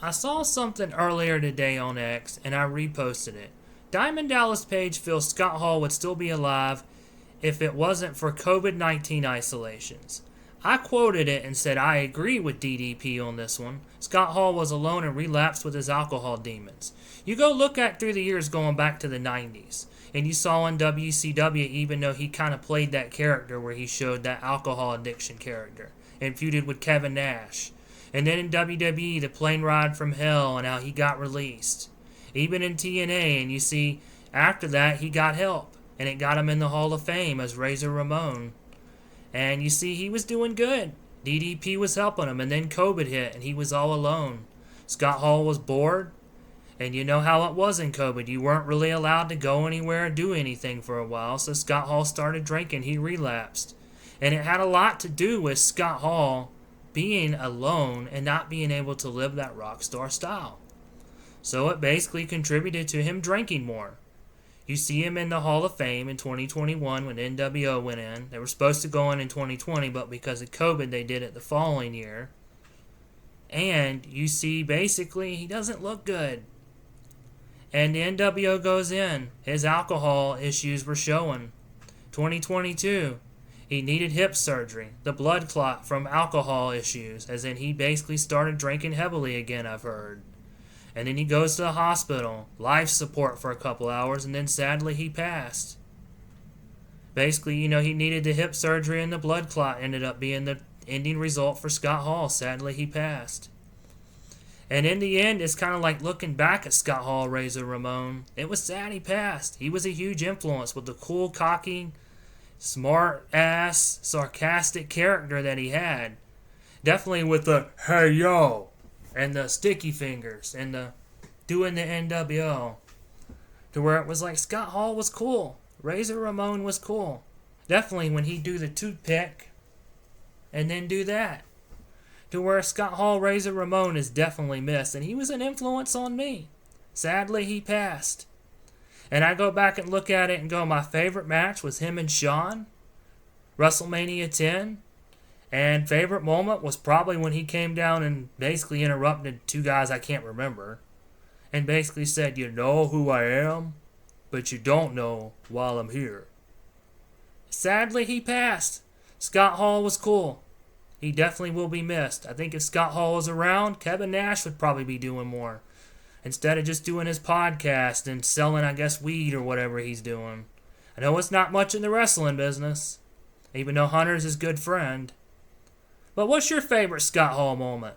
I saw something earlier today on X and I reposted it. Diamond Dallas Page feels Scott Hall would still be alive if it wasn't for COVID-19 isolations. I quoted it and said I agree with DDP on this one. Scott Hall was alone and relapsed with his alcohol demons. You go look at through the years going back to the 90s, and you saw in WCW, even though he kind of played that character where he showed that alcohol addiction character and feuded with Kevin Nash. And then in WWE, the plane ride from hell and how he got released. Even in TNA, and you see after that he got help, and it got him in the Hall of Fame as Razor Ramon. And you see he was doing good. DDP was helping him, and then COVID hit and he was all alone. Scott Hall was bored, and you know how it was in COVID. You weren't really allowed to go anywhere or do anything for a while, so Scott Hall started drinking. He relapsed. And it had a lot to do with Scott Hall being alone and not being able to live that rock star style. So it basically contributed to him drinking more. You see him in the Hall of Fame in 2021 when NWO went in. They were supposed to go in 2020, but because of COVID, they did it the following year. And you see basically he doesn't look good. And the NWO goes in. His alcohol issues were showing. 2022. He needed hip surgery, the blood clot from alcohol issues, as in he basically started drinking heavily again, I've heard. And then he goes to the hospital, life support for a couple hours, and then sadly he passed. Basically, he needed the hip surgery and the blood clot ended up being the ending result for Scott Hall. Sadly, he passed. And in the end, it's kind of like looking back at Scott Hall, Razor Ramon. It was sad he passed. He was a huge influence with the cool, cocky, smart-ass, sarcastic character that he had. Definitely with the, hey, yo, and the sticky fingers, and the doing the NWO. To where it was like Scott Hall was cool. Razor Ramon was cool. Definitely when he'd do the toothpick, and then do that. To where Scott Hall, Razor Ramon is definitely missed, and he was an influence on me. Sadly, he passed. And I go back and look at it and go, my favorite match was him and Shawn, WrestleMania 10. And favorite moment was probably when he came down and basically interrupted two guys I can't remember. And basically said, you know who I am, but you don't know while I'm here. Sadly, he passed. Scott Hall was cool. He definitely will be missed. I think if Scott Hall was around, Kevin Nash would probably be doing more. Instead of just doing his podcast and selling, I guess, weed or whatever he's doing. I know it's not much in the wrestling business, even though Hunter's his good friend. But what's your favorite Scott Hall moment?